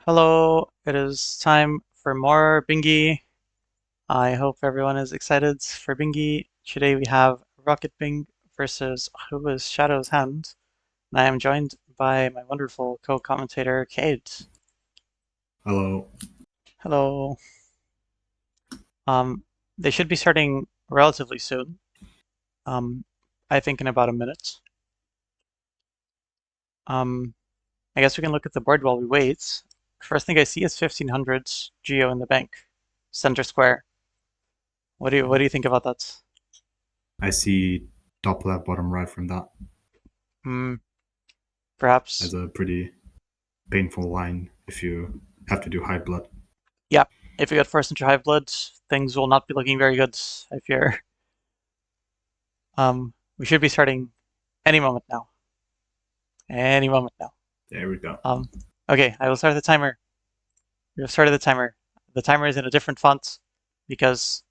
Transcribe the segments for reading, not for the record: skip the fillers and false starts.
Hello, it is time for more Bingue. I hope everyone is excited for Bingue. Today we have Rocket Bing versus Who is Shadow's Hand, and I am joined by my wonderful co-commentator, Kate. Hello. Hello. Um, they should be starting relatively soon. I think in about a minute. Um, I guess we can look at the board while we wait. First thing I see is 1500 Geo in the bank, center square. What do you think about that? I see top left, bottom right from that Hmm, perhaps. as a pretty painful line if you have to do high blood. Yeah, if you get forced into high blood, things will not be looking very good, I fear. We should be starting any moment now. Any moment now. There we go. Um, okay, I will start the timer. We have started the timer. The timer is in a different font because,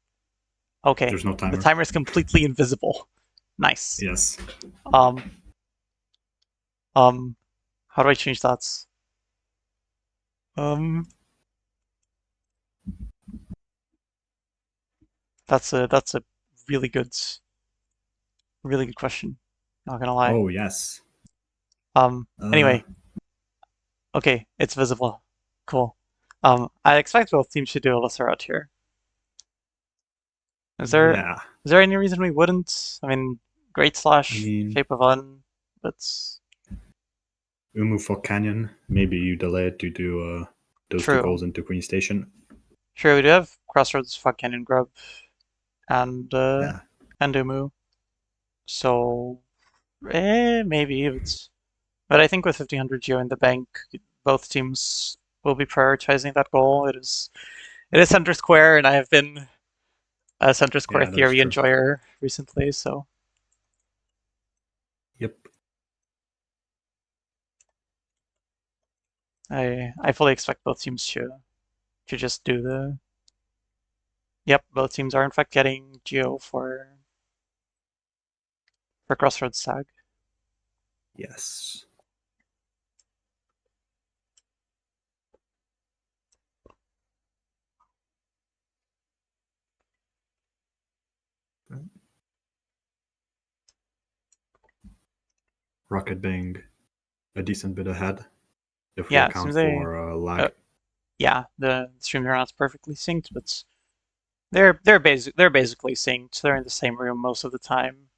okay, There's no the timer. timer is completely invisible. Nice. Yes. Um, um, how do I change that? Um, that's a really good, really good question. Not gonna lie. Oh, yes. Uh, Anyway, okay, it's visible. Cool. I expect both teams should do a lesser out here. Is there yeah. is there any reason we wouldn't? I mean, Great I Slash, mean, Shape of Un, but Umu for Canyon. Maybe you delay it to do those two true. goals into Queen Station. True, we do have Crossroads, Fog Canyon Grub, and Yeah. Umu. So maybe it's. But I think with 1500 Geo in the bank, both teams will be prioritizing that goal. It is center square, and I have been a center square Yeah, that's theory true. enjoyer recently, so Yep. I fully expect both teams to just do the. Yep, both teams are in fact getting Geo for Crossroads tag. Yes. Rocket Bang a decent bit ahead if we Yeah, it account seems they. for Uh, lag. yeah, the stream they're not perfectly synced, but they're basically synced. They're in the same room most of the time.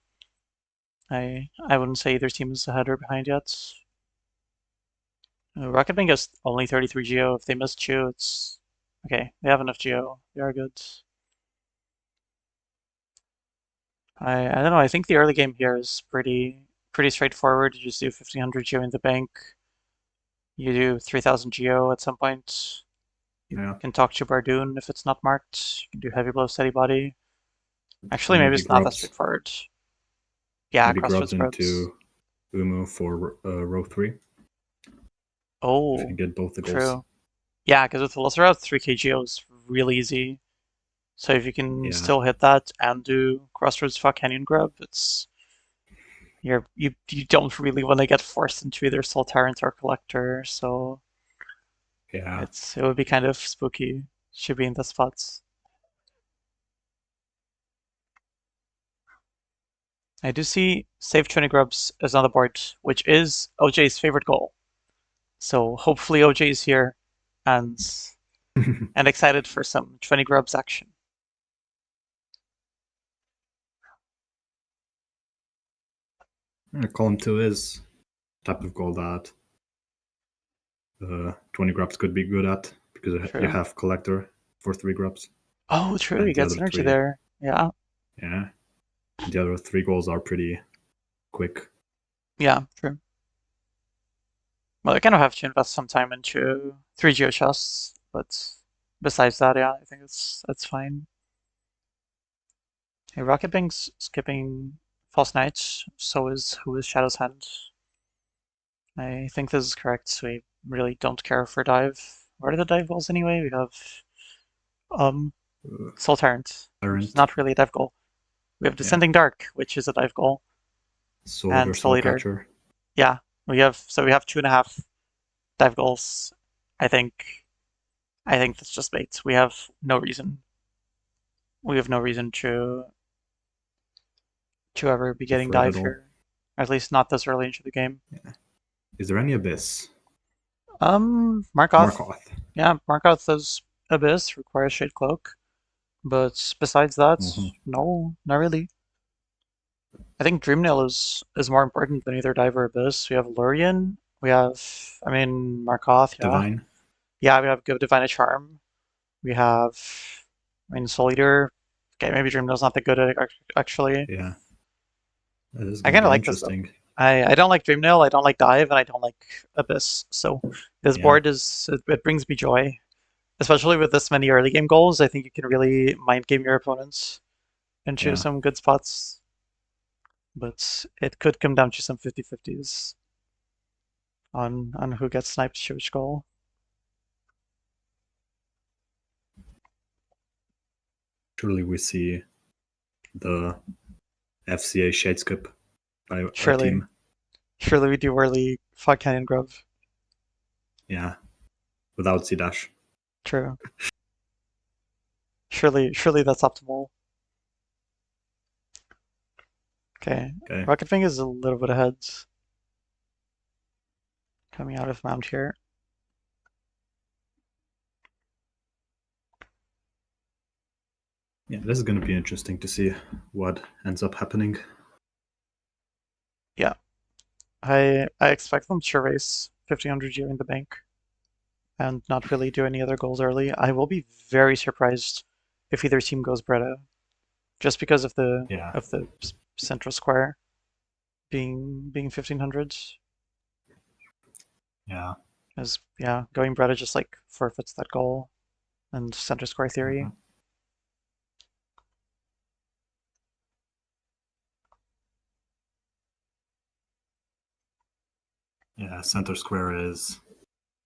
I wouldn't say either team is ahead or behind yet. Rocket Bang has only 33 Geo. If they miss Chew, it's okay. They have enough Geo. They are good. I don't know. I think the early game here is pretty straightforward. You just do 1500 Geo in the bank. You do 3000 Geo at some point. You Yeah. can talk to Bardoon if it's not marked. You can do heavy blow, steady body. Actually, And maybe maybe it's not that grubs. straightforward. Yeah, Maybe grubs Crossroads Grubs. into Umu for row 3 if you Oh, get both the goals. true. Yeah, because with the lesser out, 3k Geo is really easy. So if you can Yeah, still hit that and do Crossroads Fog Canyon Grub, you don't really want to get forced into either Soul Tyrant or Collector, so yeah. it would be kind of spooky. Should be in the spots. I do see save 20 grubs is on the board, which is OJ's favorite goal. So hopefully OJ is here and and excited for some 20 grubs action. Column 2 is type of goal that 20 grubs could be good at because you True. have collector for 3 grubs Oh, true. and You the get other synergy 3, there. Yeah. yeah, the other 3 goals are pretty quick. Yeah. True. Well, I kind of have to invest some time into 3 geo chests, but besides that, yeah, I think it's fine. Hey, Rocket Bank's skipping False Knight, so is Who is Shadow's Hand. I think this is correct, so we really don't care for dive. What are the dive goals anyway? We have um Uh, Soul Tyrant, which is Errant, not really a dive goal. We have yeah, Descending Dark, which is a dive goal, Soul Eater, and Soul Soul Eater. Catcher. Yeah, we have 2.5 dive goals I think I think that's just bait. We have no reason. We have no reason to ever be getting Afraid at dive all. here. At least not this early into the game. Yeah. Is there any abyss? Markoth. Markoth. Yeah, Markoth says Abyss requires Shade Cloak. But besides that, Mm-hmm. no, not really. I think Dreamnail is more important than either Dive or Abyss. We have Lurien. We have, I mean, Markoth, yeah. Divine. Yeah, we have Give Divine Charm. We have, I mean, Soul Eater. Okay, maybe Dreamnail's not that good at it, actually. Yeah, this is I gonna kind of be like this, though. interesting. I don't like Dreamnail, I don't like Dive, and I don't like Abyss. So this Yeah, board it brings me joy. Especially with this many early game goals, I think you can really mind game your opponents and choose yeah. some good spots. But it could come down to some 50-50s on who gets sniped to which goal. Surely we see the FCA shade skip by our Surely, team. surely we do early Fog Canyon Grove. Yeah, without C dash. True. Surely that's optimal. Okay, Okay. Rocket Fang is a little bit ahead coming out of Mount here. Yeah, this is gonna be interesting to see what ends up happening. Yeah, I expect them to race 1500 during the bank and not really do any other goals early. I will be very surprised if either team goes Bretta, just because Yeah, of the central square being 1500. yeah. As yeah, going Bretta just like forfeits that goal and center square Uh-huh. theory. Yeah, center square is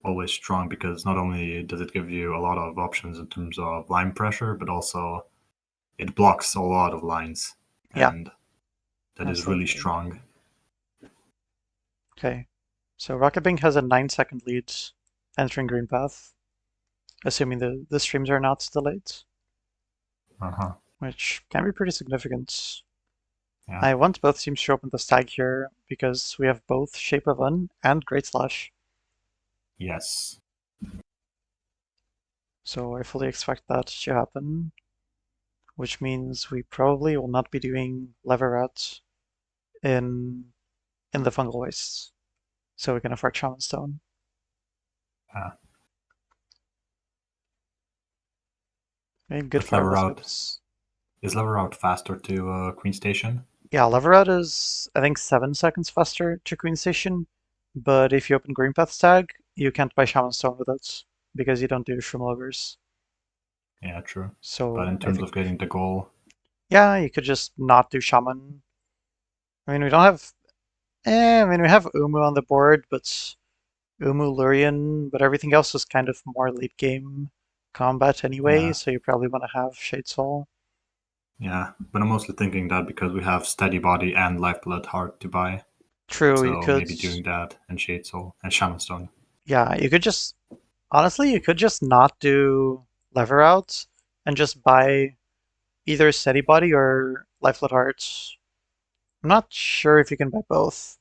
always strong because not only does it give you a lot of options in terms of line pressure, but also it blocks a lot of lines, Yeah, and that is really absolutely. strong. Okay, so Rocket Bank has a 9-second lead entering green path, assuming the streams are not delayed, Uh-huh. which can be pretty significant. Yeah. I want both teams to open the stag here because we have both Shape of Un and Great Slash, Yes. so I fully expect that to happen, which means we probably will not be doing Lever Rat in in the Fungal Wastes, so we can afford Shaman Stone. Yeah. Okay, good But lever fireball out skips. is lever out faster to Queen Station. Yeah, Lever Out is, I think, 7 seconds faster to Queen Station, but if you open Green Path Stag, you can't buy Shaman Stone with it because you don't do Shroom Loggers. Yeah, true. But in So I terms think, of getting the goal, yeah, you could just not do Shaman. I mean, we don't have, I mean, we have Umu on the board, but Umu Lurien, but everything else is kind of more late game combat anyway, yeah, so you probably want to have Shade Soul. yeah. But I'm mostly thinking that because we have steady body and lifeblood hard to buy, True, you so could, maybe doing that and Shade Soul and Shaman Stone. yeah, you could just, honestly, you could just not do Lever Out and just buy either Steady Body or Lifelet Hearts. I'm not sure if you can buy both,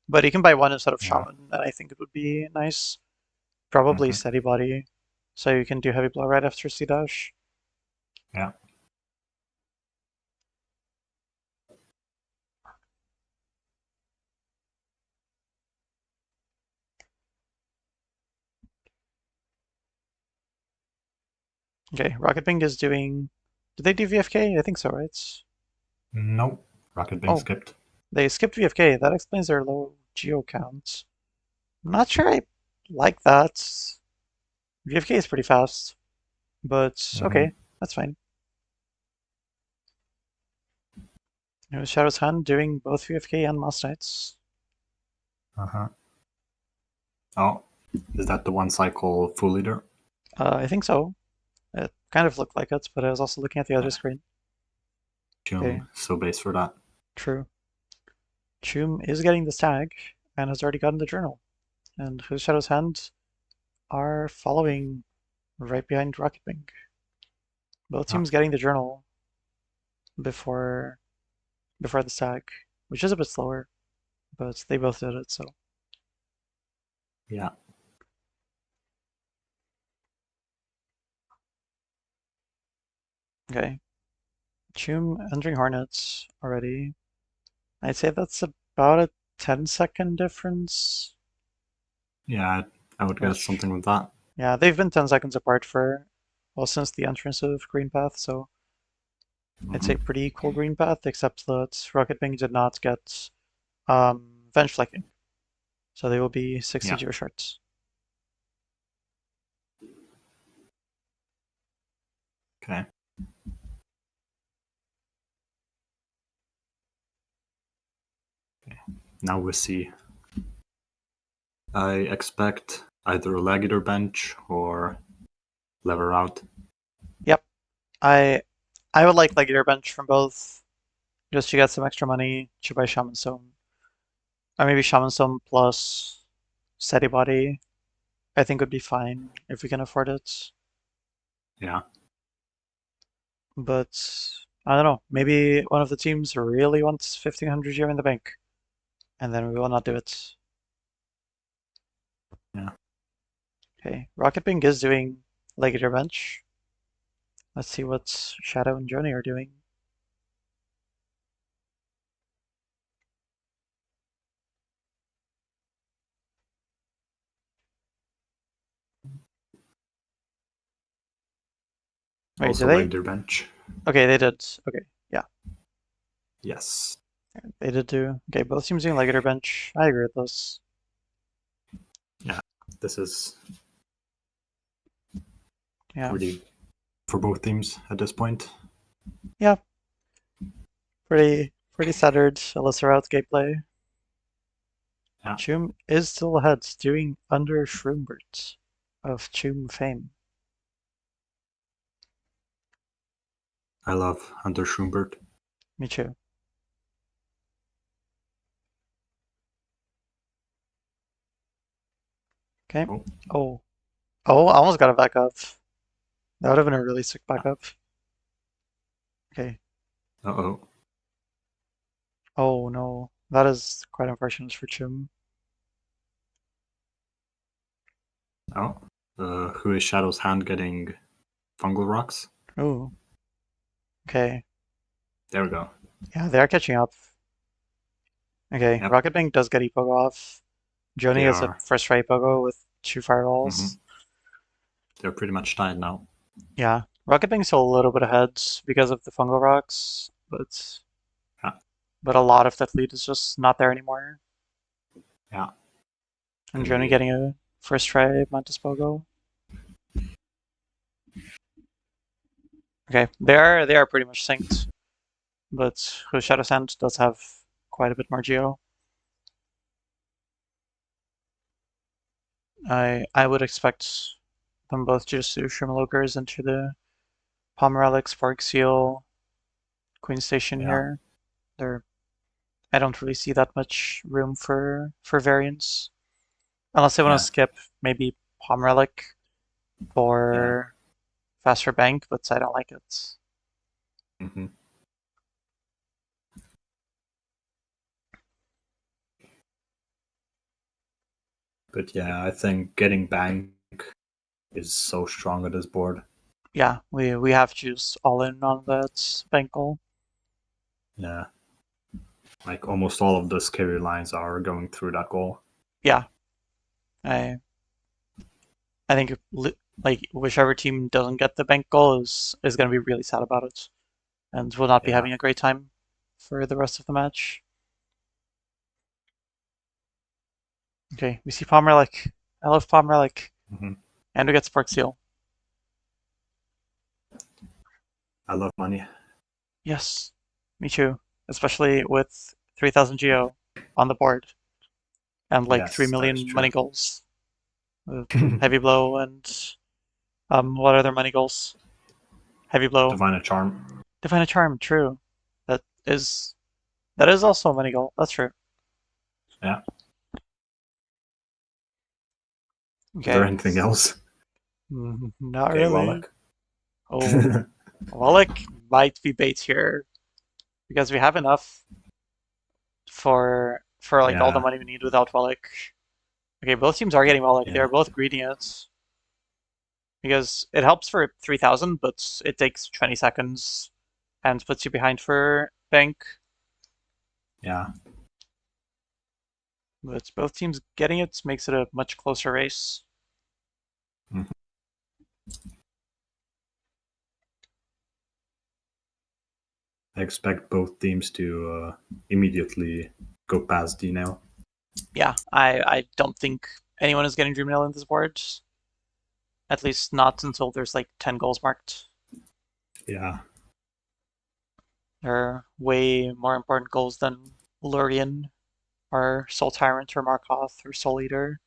but you can buy one instead of Yeah. Shaman, and I think it would be nice. Probably Mm-hmm. Steady Body, so you can do Heavy Blow right after C Dash. Yeah. Okay, Rocket Bing is doing. Did they do VFK? I think so, right? Nope. Rocket Bank Oh, skipped. they skipped VFK. That explains their low geo count. I'm not sure I like that. VFK is pretty fast, but Mm-hmm. okay, that's fine. It was Shadow's Hand doing both VFK and Moss Knights. Uh-huh. Oh, is that the one cycle full leader? I think so. It kind of looked like it, but I was also looking at the other Yeah. screen. Okay, Chum, so base for that. true. Choom is getting the stag and has already gotten the journal. And who's Shadow's Hand? are following right behind Rocket Bingue. Both Oh, teams getting the journal before the stack, which is a bit slower, but they both did it, so. yeah. Okay. Chum entering Hornets already. I'd say that's about a 10-second difference. Yeah, I would guess Which, something with that. yeah, they've been 10 seconds apart for, well, since the entrance of Green Path, so I'd say Hmm. pretty equal Green Path, except that Rocket Wing did not get Venge Flicking, so they will be 60 Yeah. geo shards. Okay. Now we see. I expect either a leg eater bench or lever out. Yep, I I would like Legator Bench from both, just to get some extra money to buy Shaman Stone. Or maybe Shaman Stone plus Steady Body, I think would be fine if we can afford it. Yeah. But I don't know, maybe one of the teams really wants 1500 euro in the bank, and then we will not do it. Yeah. Okay, Rocket Pink is doing Legator Bench. Let's see what Shadow and Joni are doing. Wait, do Also leg they? eater bench. Okay, they did. Okay, yeah, Yes. they did do. Okay, both teams doing Legator Bench. I agree with this. Yeah. This is Yeah, really for both teams at this point. yeah, pretty standard Alyssa route gameplay. Yeah. Chum is still ahead, doing under Shroombert of Chum fame. I love Hunter Schumbert. Me too. Okay. Oh. Oh, oh, I almost got a backup. That would have been a really sick backup. Okay. Uh-oh. Oh no, that is quite unfortunate for Chum. Oh. Who is Shadow's hand getting fungal rocks? Oh, okay. There we go. Yeah, they are catching up. Okay, Yep. Rocket Bank does get Epogo off. They Joni is a are. first try Epogo with 2 fireballs. They're pretty much tied now. Yeah, Rocket Bank's still a little bit ahead because of the fungal rocks, Yeah. but a lot of that lead is just not there anymore. Yeah. And Gonna Joni be. getting a first try Mantis Pogo. Okay, they are pretty much synced, but whose Shadow Sand does have quite a bit more geo. I would expect them both just to Shrimlokers into the Pomerelic, Spark Seal, Queen Station Yeah. here. There, I don't really see that much room for variance, unless they want to Yeah. skip maybe Pomerelic Yeah. for faster bank, but I don't like it. Hmm. But yeah, I think getting Bank is so strong at this board. Yeah, we have to just all in on that bank goal. Yeah. Like almost all of the scary lines are going through that goal. Yeah, I I think like whichever team doesn't get the bank goal is going to be really sad about it, and will not be Yeah. having a great time for the rest of the match. Okay, we see Palm Relic. I love Palm Relic. Hmm. And we get Spark Seal. I love money. Yes, me too. Especially with 3000 Geo on the board and like 3 Yes, that is million true. money goals with Heavy Blow and what other money goals? Heavy Blow. Divine a Charm. Divine Charm, true. That is that is also a money goal. That's true. Yeah. Is there Okay, anything else? not Okay, really. Wallach. Oh, Wallach might be bait here because we have enough for like all the Yeah, money we need without Wallach. Okay, both teams are getting Wallach. They yeah, are both greedy it because it helps for 3,000, but it takes 20 seconds and puts you behind for bank. yeah. But both teams getting it makes it a much closer race. Mhm. I expect both teams to immediately go past D now. Yeah, I don't think anyone is getting Dream Nail in this board. At least not until there's like 10 goals marked. Yeah, There are way more important goals than Lurian or Soul Tyrant or Markoth or Soul Eater.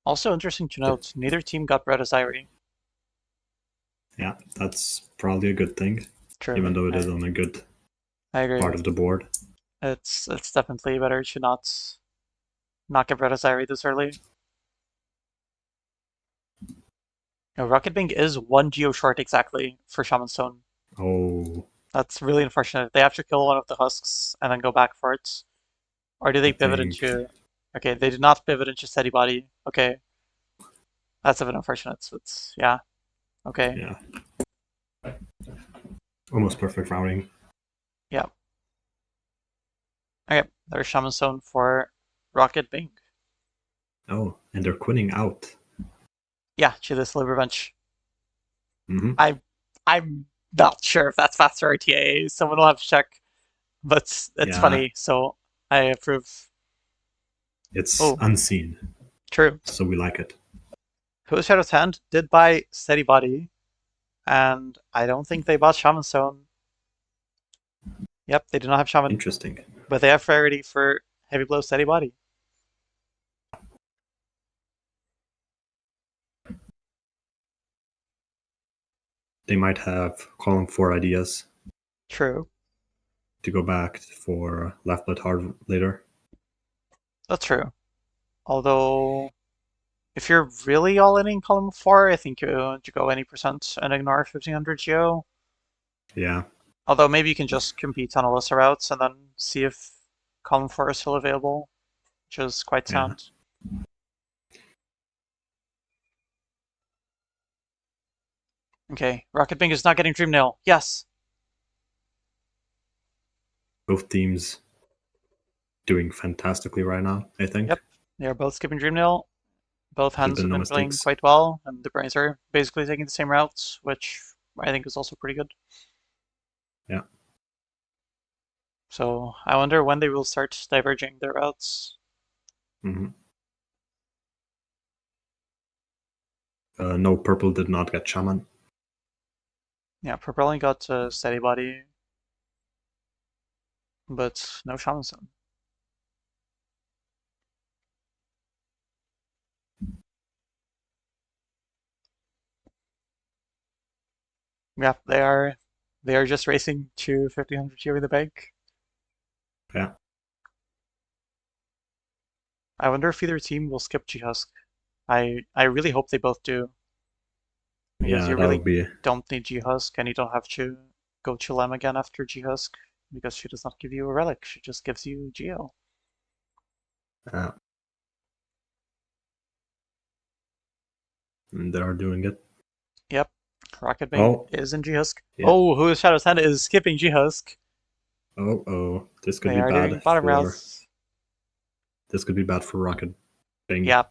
Also interesting to but note, neither team got Red Osiris. yeah, that's probably a good thing, even True, though it is on a good I agree. part of the board. It's definitely better to not get Red Osiris this early. No, Rocket Bing is one Geo short exactly for Shaman Stone. Oh, That's really unfortunate. They have to kill one of the husks and then go back for it. Or do I they pivot think, into... Okay, they did not pivot into Steady Body. Okay, that's a bit unfortunate. But yeah, okay. yeah, almost perfect routing. Yeah. Okay, there's Shaman Stone for Rocket Bing. Oh, and they're quinning out. Yeah, to this liver bench. Hmm. I I'm not sure if that's faster RTA. Someone will have to check. But it's Yeah, funny, so I approve. it's Oh, unseen, true. so we like it. Who's Shadow's Hand did buy Steady Body, and I don't think they bought Shaman Stone. Yep, they do not have Shaman, Interesting. but they have priority for Heavy Blow Steady Body. They might have column 4 ideas True, to go back for left but hard later. that's true. Although, if you're really all in column 4, I think you go any percent and ignore 1500 Geo. Yeah, Although maybe you can just compete on Alyssa routes and then see if column 4 is still available, which is quite yeah. sound. Okay, Rocket Bing is not getting Dream Nail. Yes. Both teams doing fantastically right now, I think. Yep. They are both skipping Dream Nail. Both There's hands been have no been playing mistakes. quite well, and the brains are basically taking the same routes, which I think is also pretty good. Yeah. So I wonder when they will start diverging their routes. Hmm. No, purple did not get shaman. Yeah, Purple only got Steady Body, but no Shaman Stone. Yeah, they are just racing to 1500 here in the bank. Yeah, I wonder if either team will skip G-Husk. I really hope they both do, because yeah, you that really would be. don't need G-Husk, and you don't have to go to Lem again after G-Husk, because she does not give you a relic, she just gives you Geo. Uh, they are doing it. Yep, Rocket Bing Oh, is in G-Husk. yeah. Oh, who is Shadow's Hand is skipping G-Husk. Oh, oh. This could They be are doing bad bottom for. routes. This could be bad for Rocket Bing. Yeah,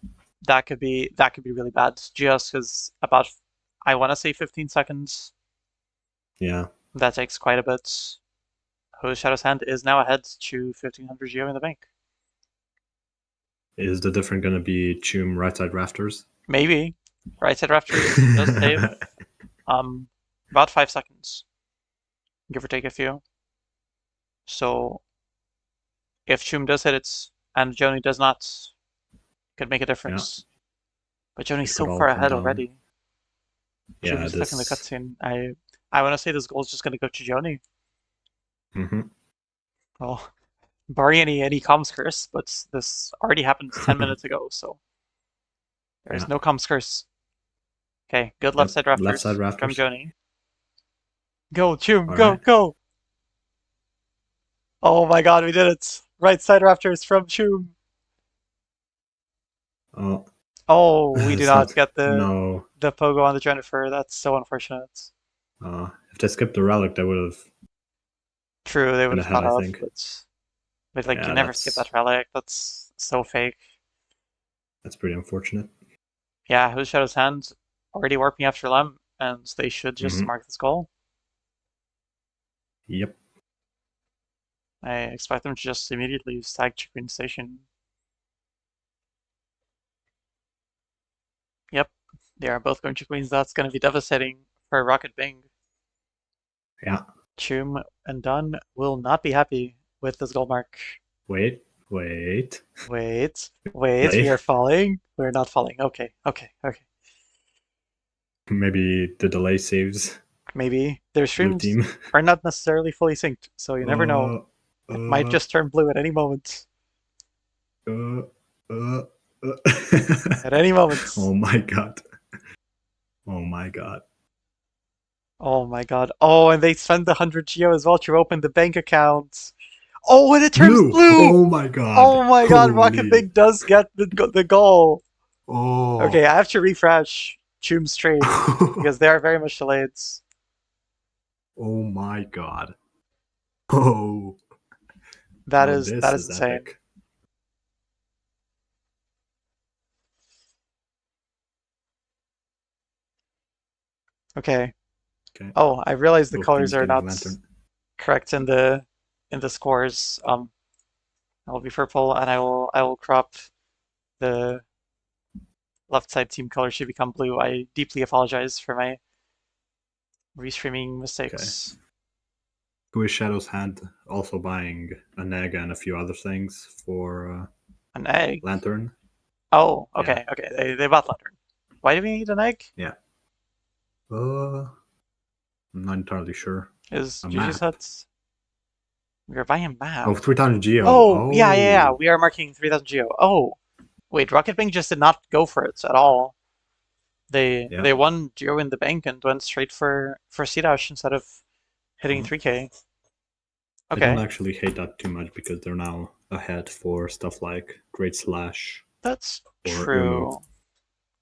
that could be really bad. G-Husk is about, I want to say 15 seconds. Yeah. That takes quite a bit. Who's Shadow's Hand is now ahead to 1500 Geo in the bank. Is the difference gonna be Chum right side rafters? Maybe. Right side Raptors does save um about 5 seconds, give or take a few. So if Chum does hit it and Joni does not, it could make a Yeah, difference. But Joni's it could so all far come ahead down. already. Chum Yeah, is stuck in the this. cutscene. I want to say this goal is just going to go to Joni. Hmm. Oh, barring any comms curse, but this already happened 10 minutes ago, so there's Yeah. no comms curse. Okay, good left Yep. side Left side rafters from rafters. Joni. Go, Choom, All go, right. go! Oh my god, we did it! Right side rafters from Choom. Oh, Oh, we do it's not not. get No. the pogo on the Jennifer. That's so unfortunate. If they skipped the relic, they would have True, they would been have ahead, caught I up, think. but like you Yeah, never skip that relic. That's so fake. that's pretty unfortunate. Yeah, who's Shadow's Hand already warping after Lem, and they should just Mm-hmm. mark this goal. Yep. I expect them to just immediately stag Chicoine Station. Yep, they are both going Chicoines. That's going to be devastating for Rocket Bing. Yeah. Chum and Dunn will not be happy with this goal mark. Wait. Wait. Wait, we Delay. are falling. We're not falling. Okay. Maybe the delay saves Maybe their blue streams team. are not necessarily fully synced, so you never know. Uh, It might uh, just turn blue at any moment. uh, uh, At any oh moment. my god. Oh my god. Oh my god. Oh, and they spend the 100 geo as well to open the bank account. Oh, and it turns Blue! blue! Oh my god. Oh my god, Rocket Holy. Big does get the goal. Okay, Oh. I have to refresh Choom's stream because they are very much delayed. Oh my god. Oh. That Now is that this is is insane. epic. Okay. Okay. Oh, I realized the Both colors teams are getting not lantern. correct in the scores. I will be purple and I will crop the left side team color should become blue. I deeply apologize for my restreaming Okay. mistakes. Who is Shadow's Hand also buying an egg and a few other things for An egg. lantern? Oh, Yeah. okay. They bought lantern. Why do we need an egg? Yeah. I'm not entirely sure. Is A Juju's map. Hut? We are buying a map. Oh, 3000 Geo. Oh, yeah. Oh. We are marking 3000 geo. Oh, wait, Rocket Bank just did not go for it at all. Yeah. They won geo in the bank and went straight for C dash instead of hitting Uh, 3k. I don't Okay, actually hate that too much because they're now ahead for stuff like Great Slash that's or Umu. true.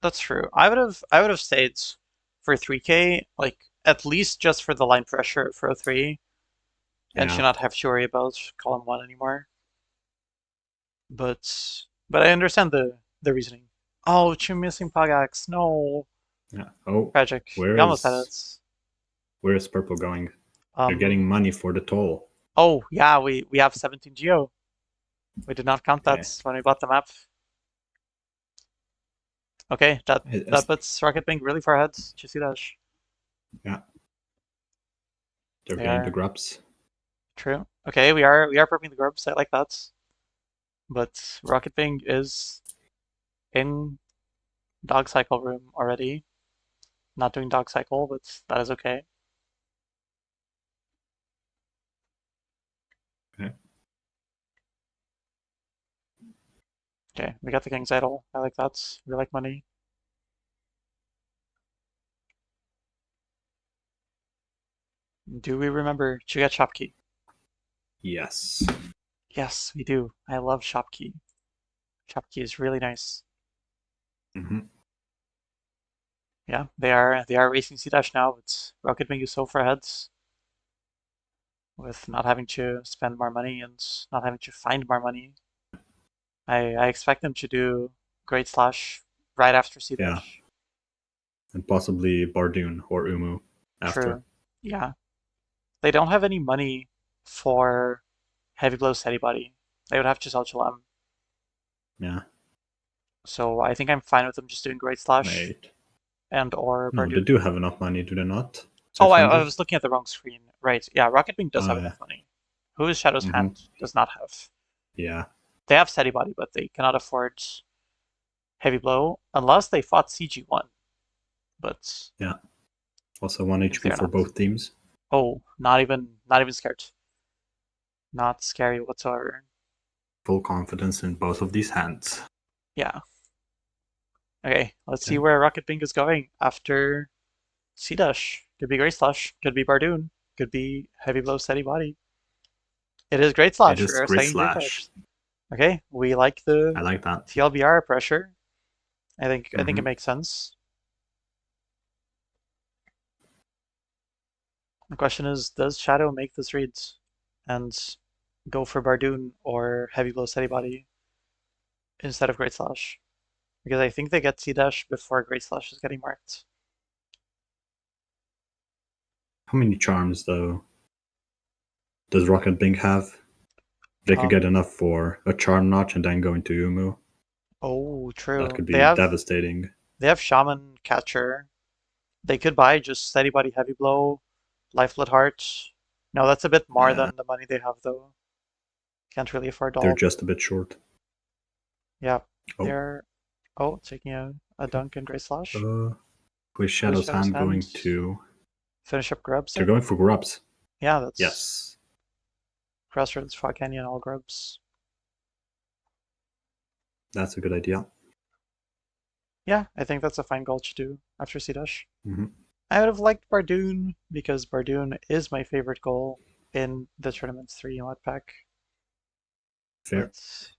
That's true. I would have stayed for 3k, like at least just for the line pressure for 03, and should Yeah. not have to worry about column 1 anymore. But I understand the reasoning. Oh, two missing Pagax. No. Yeah. Oh, Tragic. where We almost had is it. where is purple going? They're Um getting money for the toll. oh yeah, we have 17 geo. We did not count Okay. that when we bought the map. Okay, that puts Rocket Bank really far ahead. Did you see that? Yeah. They're They getting the are grubs. true. Okay, we are prepping the grubs. I like that. But Rocket Bank is in dog cycle room already. Not doing dog cycle, but that is okay. Okay. Okay, we got the King's Idol. I like that. We like money. Do we remember to get Shopkey? Yes. Yes, we do. I love Shopkey. Shopkey is really nice. Mm-hmm. Yeah, they are racing C dash now. It's Rocket Bingue so far ahead with not having to spend more money and not having to find more money. I expect them to do Great Slash right after C Yeah. dash. And possibly Bardoon or Umu after. True. Yeah. They don't have any money for Heavy Blow Steady Body. They would have to sell Chalem. Yeah. So I think I'm fine with them just doing Great Slash Wait. and or No, they Bardoon. do have enough money, do they not? Oh, I 600? was looking at the wrong screen. Right. Yeah, Rocket Wing does have Yeah. enough money. Who is Shadow's Mm-hmm. Hand does not have. Yeah. They have Steady Body, but they cannot afford Heavy Blow unless they fought CG1. But Yeah. Also 1 I think they HP are for not. both teams. Oh, not even scared. Not scary whatsoever. full confidence in both of these hands. Yeah. Okay, let's see Okay. where Rocket Bingue is going after Sea Dash. Could be Great Slash, could be Bardoon, could be Heavy Blow Steady Body. It is Great It Slash is for our Great second green Slash. types. Okay, we like I the like that. TLBR pressure. I think it Mm-hmm. makes sense. The question is, does Shadow make this read and go for Bardoon or Heavy Blow Steady Body instead of Great Slash? Because I think they get Sea Dash before Great Slash is getting marked. How many charms, though, does Rocket Bingue have? They could get Um, enough for a charm notch and then go into Umu. oh, That true. could They be have devastating. they have Shaman Catcher. They could buy just Steady Body Heavy Blow, Lifeblood Heart. No, that's a bit more Yeah, than the money they have though. Can't really afford they're all. just a bit short. Yeah, Oh, they're taking a dunk and Grey Slash. with Who's Shadow's Shadow's Hand Hand? going to. Finish up grubs They're then? going for grubs. Yeah, that's Yes, Crossroads, Fog Canyon, all grubs. that's a good idea. Yeah, I think that's a fine goal to do after Sea Dash. Mm-hmm. I would have liked Bardoon because Bardoon is my favorite goal in the tournament's 3 mod pack. Fair. But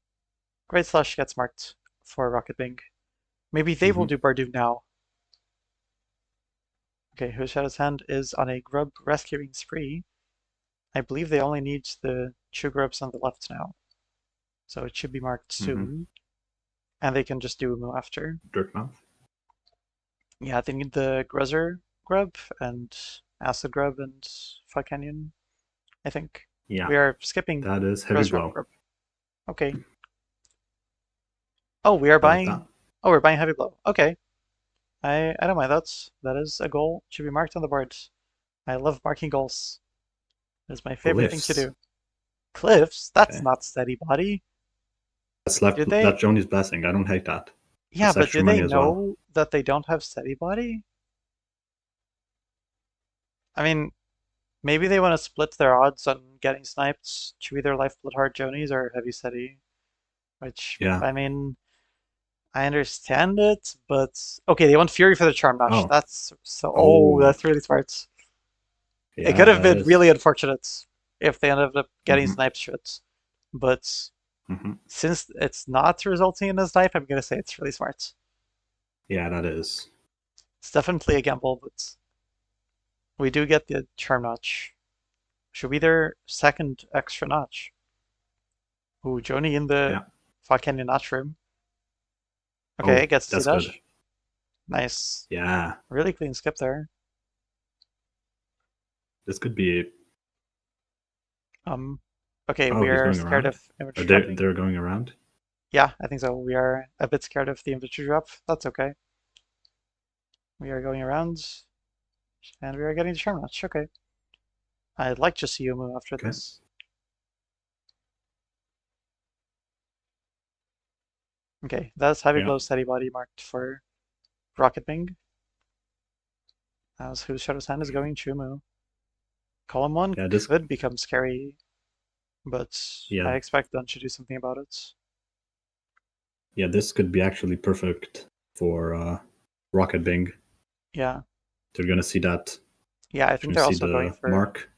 Great Slash gets marked for Rocket Bingue. Maybe they will Mm-hmm. do Bardoon now. Okay, Whose Shadow's Hand is on a grub rescuing spree. I believe they only need the 2 grubs on the left now. So it should be marked Mm-hmm. soon. And they can just do a move after. Dirtmouth. Yeah, they need the Gruzzer grub and Acid grub and Fog Canyon, I think. Yeah, We are skipping that is heavy Gruzzer blow. grub. Okay. Oh, we are I like that. buying. Oh, we're buying Heavy Blow. Okay. I don't mind that. That is a goal. Should be marked on the board. I love marking goals. It's my favorite thing to Glyphs. do. Cliffs? That's Okay. not Steady Body. That's left. Did they? That's Joni's blessing. I don't hate that. Yeah, That's but do extra they money as well. know that they don't have Steady Body? I mean, maybe they want to split their odds on getting sniped to either Lifeblood Heart Jonies or Heavy Steady, which, Yeah. I mean, I understand it, but okay, they want Fury for the Charm Dash. Oh. That's so, oh, Oh. that's really smart. It could Yeah, have that been is. really unfortunate if they ended up getting Mm-hmm. sniped shit, but Mm-hmm. since it's not resulting in a snipe, I'm gonna say it's really smart. Yeah, that is. It's definitely a gamble, but we do get the Charm Notch. Should be their second extra notch. Ooh, Joni in the Yeah. Fog Canyon notch room. Okay, Oh, it gets to see that's good. dash. Nice. Yeah, Really clean skip there. this could be. Um, okay, Oh, we he's are going scared around. of image Or they're dropping. going around. Yeah, I think so. We are a bit scared of the inventory drop. That's okay. We are going around, and we are getting the charm notch. Okay. I'd like to see you move after Okay. this. Okay, that's Heavy Yeah. Blow Steady Body marked for Rocket Bing. As Whose Shadow's Hand is going Chumu. Column 1 Yeah. This. could become scary, but I Yeah. expect Dunn to do something about it. Yeah. This could be actually perfect for Rocket Bing. Yeah, They're gonna see that. yeah, I They're think gonna they're see also going the for. mark.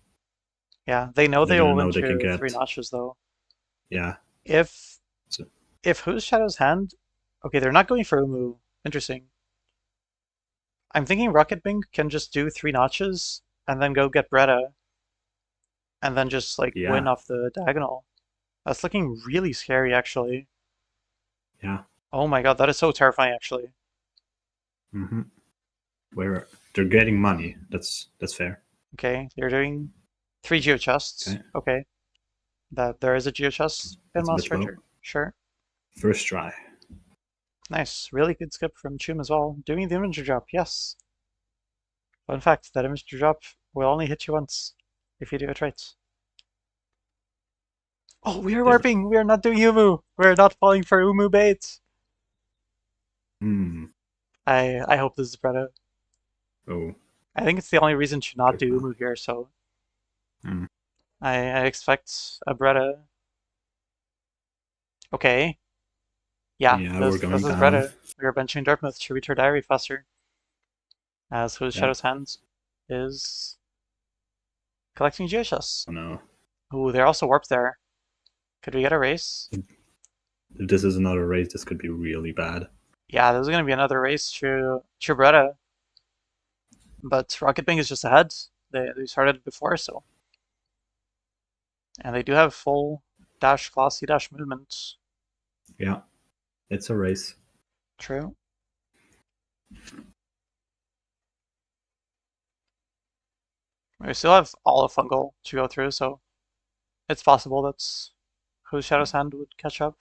Yeah, they know They're they gonna will know win they can to 3 get. notches though. Yeah. If So, if Whose Shadow's Hand, okay, they're not going for Umu. Interesting. I'm thinking Rocket Bing can just do 3 notches and then go get Bretta and then just like win yeah. off the diagonal. That's looking really scary actually. Yeah. Oh my god, that is so terrifying actually. Mm-hmm. Where they're getting money. That's fair. Okay, they're doing 3 geo chests. Okay. Okay, that there is a geo chest in That's a bit Monster low. Hunter. Sure. First try. Nice. Really good skip from Chum as well. Doing the imagery drop, yes. Fun fact, that imagery drop will only hit you once if you do it right. Oh, we are Did. warping! We are not doing Umu! We're not falling for Umu bait! Hmm. I hope this is Bretta. Oh. I think it's the only reason to not do Dirtmouth. Umu here, so Hmm. I expect a Bretta. Okay. Yeah, Yeah, we're this going is down. Bretta. We are benching Dartmouth. Should we try Diary faster? As whose Yeah. Shadow's Hand is collecting geochests. Oh no. Ooh, they're also warped there. Could we get a race? If this is another race, this could be really bad. Yeah, this is gonna be another race to Bretta. But Rocket Bank is just ahead. They started before, so. And they do have full dash classy dash movement. Yeah, it's a race. True. We still have all of Fungal to go through, so it's possible that's whose Shadow's Hand would catch up.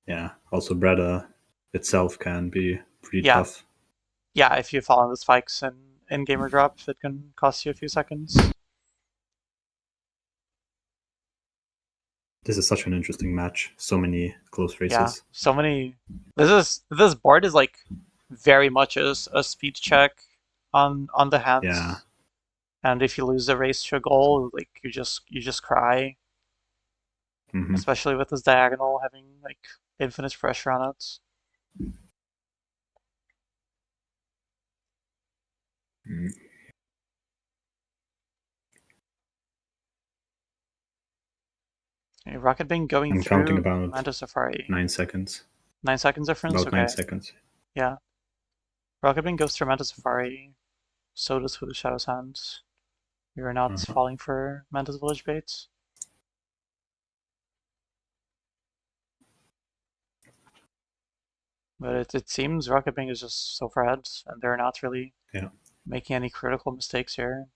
Yeah. Also, Breda itself can be pretty Yeah, tough. yeah, if you fall on the spikes in gamer drop, it can cost you a few seconds. This is such an interesting match. So many close Yeah, races. so many. This board is like very much a speed check on the Yeah. hands, and if you lose the race to a goal, like you just cry, Hmm. especially with this diagonal having like infinite pressure on it. Okay, Rocket Bing going I'm counting through about Manta Safari. 9 seconds. 9 seconds difference. About nine Okay, seconds. yeah. Rocket Bing goes through Manta Safari. So does Who the Shadow's Hand. We are not Uh-huh. falling for Manta's Village baits. But it seems Rocket Bing is just so far ahead, and they're not really Yeah. making any critical mistakes here.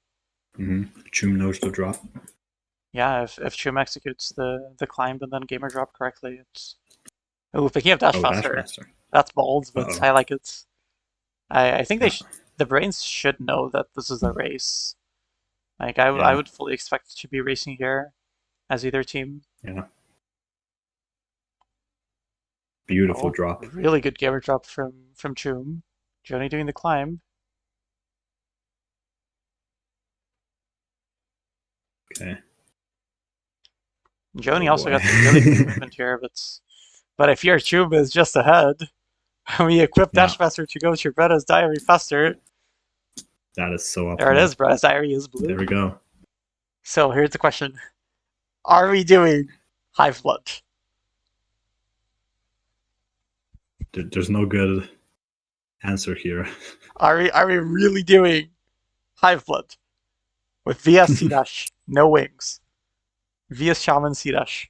Chum knows the drop. Yeah, if Chum executes the climb and then gamer drop correctly, it's. Ooh, picking up Dash Oh, Dash Faster. Master. That's bold, Uh but oh. I like it. I think Yeah. the brains should know that this is a race. Like I Yeah. would fully expect to be racing here as either team. Yeah. Beautiful Oh, drop. really good gamer drop from Chum. Joni doing the climb. Okay. Joni Oh also boy. got some really good movement here, but if your Chum is just ahead, we equip Yeah. Dashmaster to go to Bretta's Diary faster. That is so There it optimal. is, Bretta's Diary is There blue. we go. So here's the question. Are we doing Hive Blood? There's no good answer here. Are we really doing Hive Blood? With VS C Dash, no wings. VS Shaman C Dash.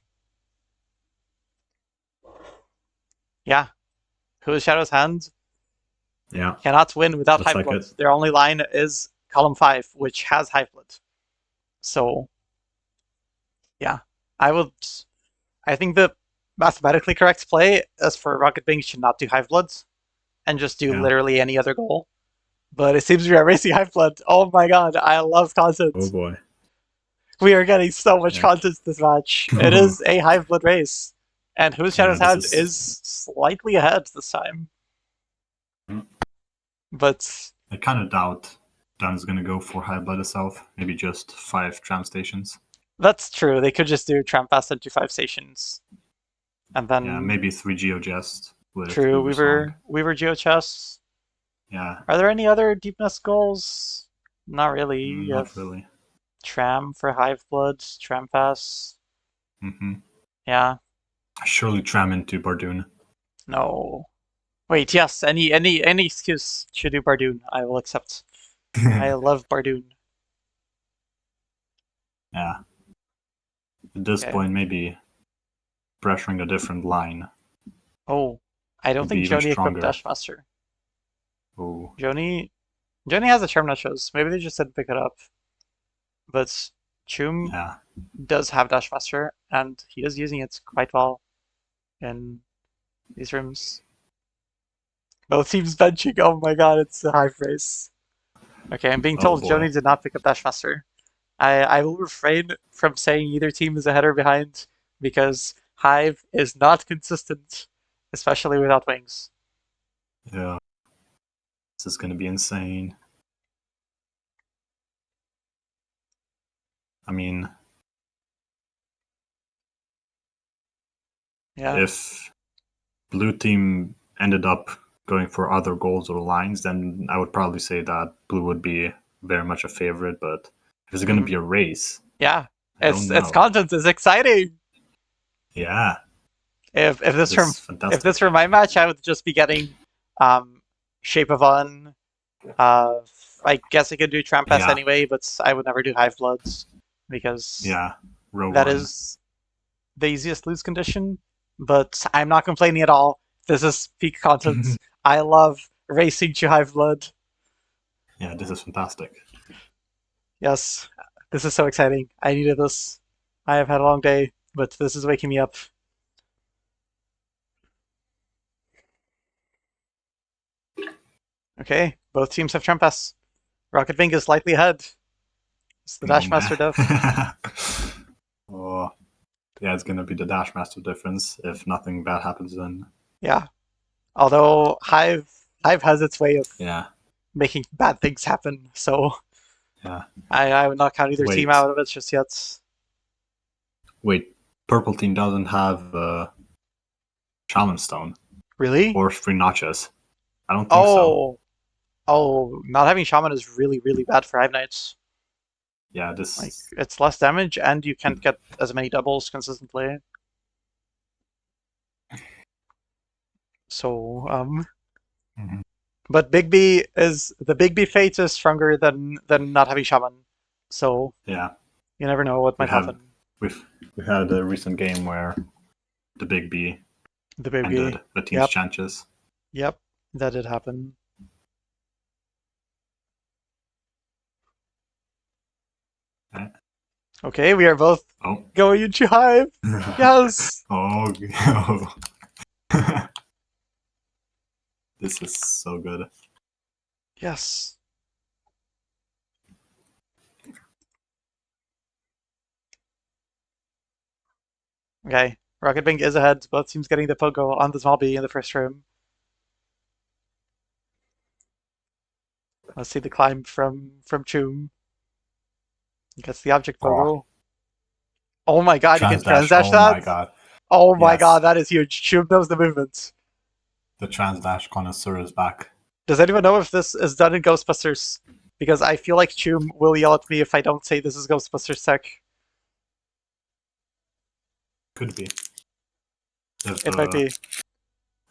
Yeah. Who is Shadow's Hand Yeah. cannot win without Looks Hive like Blood. it. Their only line is column 5, which has Hive Blood. So, yeah. I would. I think the mathematically correct play is for Rocket Bing should not do Hive Blood and just do Yeah. literally any other goal. But it seems we are racing Hive Blood. Oh my god, I love Oh content. boy. We are getting so much Yeah. content this match. It is a Hive Blood race. And Whose Yeah. Shadow's This Hand is. is slightly ahead this time. But I kind of doubt Dan's gonna go for high blood itself. Maybe just 5 tram stations. that's true. They could just do Tramp Fast into 5 stations. And Yeah. then, Maybe 3 GeoJest with true, Uber Song. Weaver Geochests. Yeah. Are there any other Deep Nest goals? Not really. You Not have really. Tram for Hive Blood, Tram Fast. Mm-hmm. Yeah, Surely tram into Bardoon. no. Wait, yes, any excuse to do Bardoon, I will accept. I love Bardoon. Yeah. At this Okay. point, maybe pressuring a different line Oh, I don't would be think even Joni equipped stronger. Dashmaster. Oh. Joni Joni has a charm shows. Maybe they just didn't pick it up. But Chum Yeah. does have Dashmaster, and he is using it quite well in these rooms. Both teams benching. Oh my god, it's a high race. Okay, I'm being Oh told boy. Joni did not pick up Dashmaster. I will refrain from saying either team is ahead or behind because Hive is not consistent, especially without wings. Yeah. This is gonna be insane. I mean, Yeah. If blue team ended up going for other goals or lines, then I would probably say that blue would be very much a favorite. But if it's going to be a race, Yeah. I don't Its know. content is exciting. Yeah, If this this were is if this fantastic. were my match, I would just be getting um Shape of Un. Uh, I guess I could do Trampest Yeah, anyway, but I would never do Hive Bloods because yeah, row that one. is the easiest lose condition. But I'm not complaining at all. This is peak content. I love racing to Hive Blood. Yeah, this is fantastic. Yes, this is so exciting. I needed this. I have had a long day, but this is waking me up. Okay, both teams have Trampest. Rocket Bingue is slightly ahead. It's the Oh Dash man. Master Dev. Oh, yeah, it's gonna be the Dash Master difference if nothing bad happens. Then Yeah. Although Hive has its way of yeah, making bad things happen, so yeah. I would not count either team Wait, out of it just yet. wait. Purple team doesn't have Shaman Stone Really? or Free Notches. I don't think so. Oh, oh, not having Shaman is really, really bad for Hive Knights. Yeah, Like, this. it's less damage, and you can't get as many doubles consistently. So, Mhm. but Big B is the Big B fate is stronger than not having Shaman. So Yeah, you never know what we might have happen. we had a recent game where the Big B The Big ended B. the team's Yep, chances. yep, that did happen. Okay. Okay, we are both Oh. going into Hive. Yes. Oh. This is so good. Yes. Okay. Rocket Bank is ahead. Both teams getting the pogo on the small B in the first room. Let's see the climb from Choom. He gets the object Oh, pogo. Oh my god, you can Transdash. transdash Oh my that? god. Oh my god, Yes. that is huge. Choom knows the movement. The Transdash connoisseur is back. Does anyone know if this is done in Ghostbusters? Because I feel like Choom will yell at me if I don't say this is Ghostbusters tech. Could be. If It might be.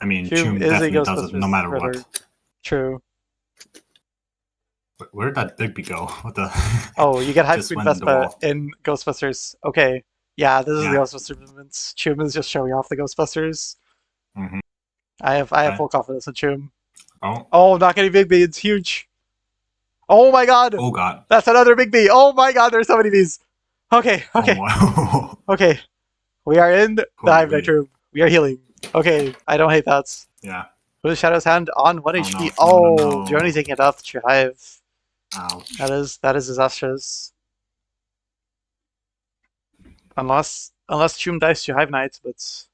I mean, Choom Choom is a definitely does it no Ghostbusters matter runner. what. True. Where did that Bigby go? What the? Oh, you get Hive Just Queen went in the Vespa wall. in Ghostbusters. Okay. Yeah, this is the Yeah. Ghostbusters movements. Choom is just showing off the Ghostbusters. Mm-hmm. I have Okay. full confidence in Choom. Oh. Oh, not getting Big B. It's huge. Oh my god. Oh god. That's another Big B. Oh my god, there's so many Bs. Okay, Oh okay, my. okay. We are in the Hive Knight Holy. room. We are healing. Okay, I don't hate that. Yeah. Who's Shadow's Hand on 1 Oh no. HP? No no Oh, Joni no. taking it off to Hive. Ouch. That is disastrous. Unless Choom dies to Hive Knight, but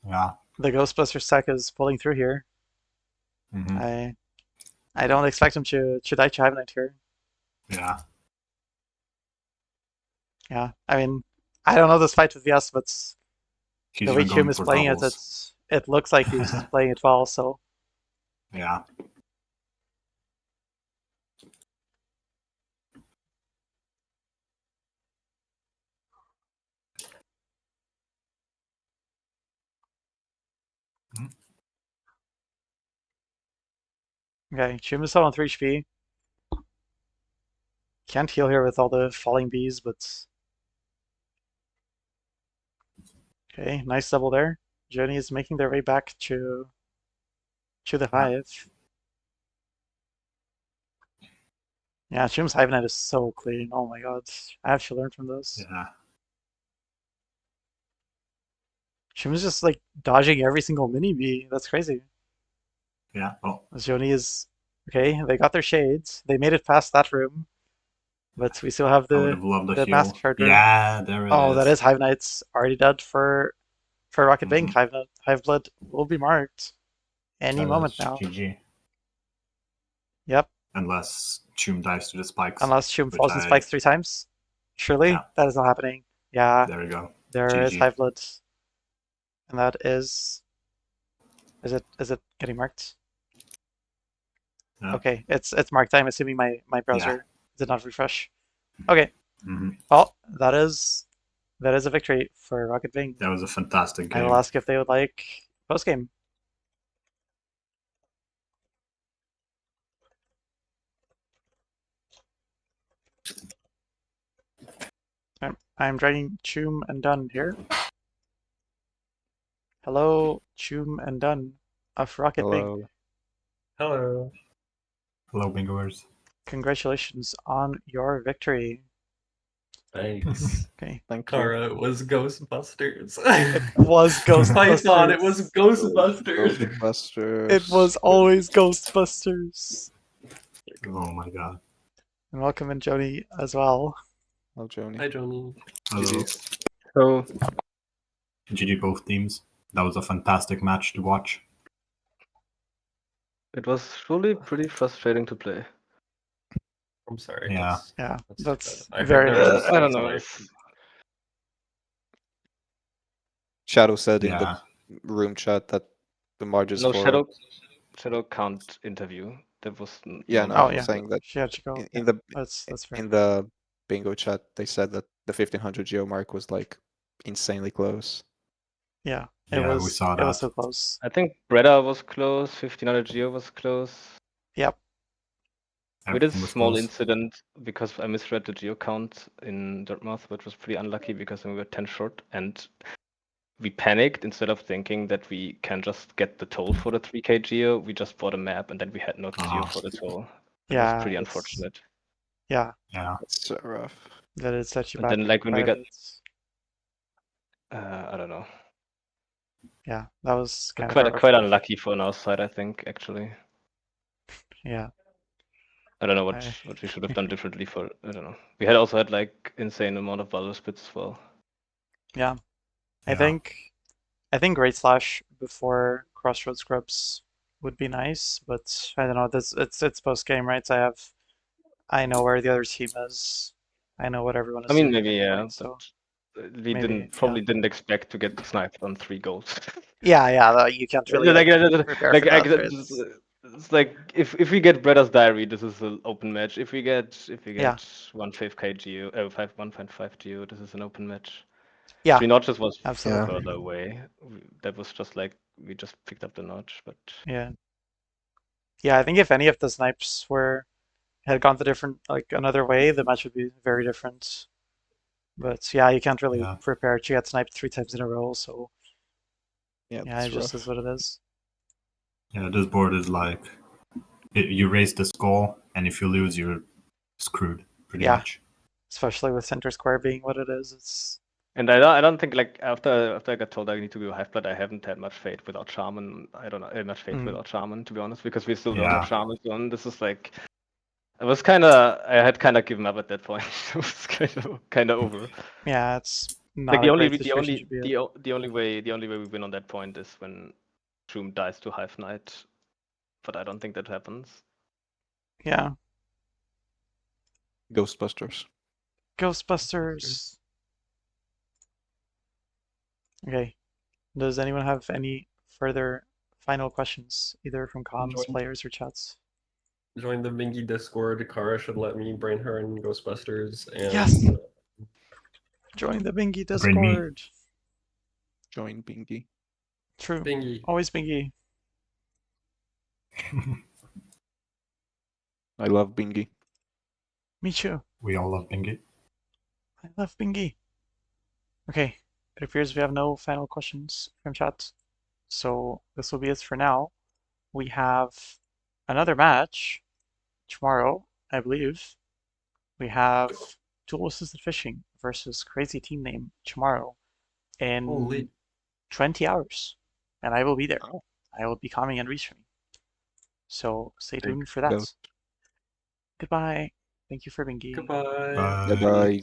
Yeah. the Ghostbuster stack is pulling through here. Mm-hmm. I I don't expect him to die to Hive Knight here. Yeah. Yeah, I mean, I don't know this fight with Vyas, but He's the way even Choom going is for playing it, doubles. it looks like he's playing it well. So Yeah. Mhm. okay, Choom is still on 3 HP. Can't heal here with all the falling bees, but okay, nice double there. Joni is making their way back to the Yeah. Hive. Yeah, Choom's Hive Knight is so clean. Oh my god, I have to learn from this. Yeah. Choom is just like dodging every single mini bee. That's crazy. Yeah. Oh. Joni is okay. They got their shades. They made it past that room, but we still have I would the have loved a the mask heal. charger. Yeah. There it Oh, that is. is Hive Knight's already dead for Rocket Bank. Mm-hmm. Hive Blood will be marked any That moment is now. GG. Yep, Unless Choom dies to the spikes, unless Choom which falls in spikes 3 times. Surely yeah. that is not happening. Yeah, There we go. there is GG. Hive Blood. And that is it getting marked? Yeah. Okay, it's marked. I'm assuming my browser did not refresh. Okay. Mm-hmm. Well, that is a victory for Rocket Bingue. That was a fantastic I will game. ask if they would like post game. I'm joining Choom and Dunn here. Hello, Choom and Dunn of Rocket Bingue. Hello. Hello. Hello, bingoers. Congratulations on your victory. Thanks. Okay. Thank you. Kara, it was Ghostbusters. It was Ghostbusters. Python, it was Ghostbusters. Ghostbusters. It was always Ghostbusters. Oh my god. And welcome in Joni as well. Hello, Joni. Hi, Johnny. Hello. So, GG both teams. That was a fantastic match to watch. It was truly pretty frustrating to play. I'm sorry. Yeah. Yeah, too that's bad. I very heard there was I don't know. tonight. Shadow said in Yeah. the room chat that the margins No, for Shadow can't interview. That was yeah, no, Oh I'm yeah, saying that she had to go. in Yeah, the that's fair. in the bingo chat they said that the 1500 geo mark was like insanely close. Yeah, Yeah, it we saw was that. so close. I think Breda was close. 1500 Geo was close. Yep. We did a Everything was small close. incident because I misread the geo count in Dartmouth, which was pretty unlucky because we were 10 short and we panicked. Instead of thinking that we can just get the toll for the 3k geo, we just bought a map and then we had no geo for the toll. It Yeah, was pretty it's- unfortunate. Yeah, Yeah. That's so rough. that is set you And back then, like, when we quite a got- bit. I don't know. Yeah, that was kind Quite of rough. quite unlucky for on our side, I think, actually. Yeah, I don't know what I- we should have done differently for, I don't know. We had also had like insane amount of valor spits as well. yeah. I Yeah. think Great Slash before Crossroads Scrubs would be nice, but I don't know. This it's post game, right? So I know where the other team is. I know what everyone is I mean, doing at maybe, any yeah, point, so we maybe, probably didn't expect to get sniped on 3 goals. yeah, you can't really like, prepare like, for that. like, Right? it's like if we get Bretta's Diary, this is an open match. If we get Yeah. 1.5k geo, 1.5 geo, this is an open match. Yeah, 3 notches was absolutely. further away. That was just like we just picked up the notch, but Yeah. Yeah, I think if any of the snipes had gone the different another way, the match would be very different. But yeah, you can't really Yeah. prepare to get sniped 3 times in a row, so Yeah, yeah, that's it just rough. is what it is. Yeah, this board is like you raise the skull, and if you lose, you're screwed pretty Yeah. much. Especially with center square being what it is. It's and I don't think like after I got told I need to go half blood, I haven't had much faith without shaman. I don't know much faith Mm. without shaman, to be honest, because we still don't Yeah. have shaman on. This is like I had kind of given up at that point. It was kind of over. yeah, it's Like not a great situation to be in. the only way we win on that point is when Shroom dies to Hive Knight, but I don't think that happens. Yeah. Ghostbusters. Ghostbusters. Okay. Does anyone have any further final questions, either from comms, Join. players, or chats? Join the Bingy Discord. Kara should let me brain her in Ghostbusters. And Yes! Join the Bingy Bring me. Discord. Join Bingy. True. Bingy. Always Bingy. I love Bingy. Me too. We all love Bingy. I love Bingy. Okay. It appears we have no final questions from chat. So this will be it for now. We have another match tomorrow, I believe. We have Dual Assisted Fishing versus Crazy Team Name tomorrow in Holy. 20 hours. And I will be there. Oh. I will be coming and restreaming. So stay tuned for that. Ghost. Goodbye. Thank you for Bingy. Goodbye. Bye. Bye bye.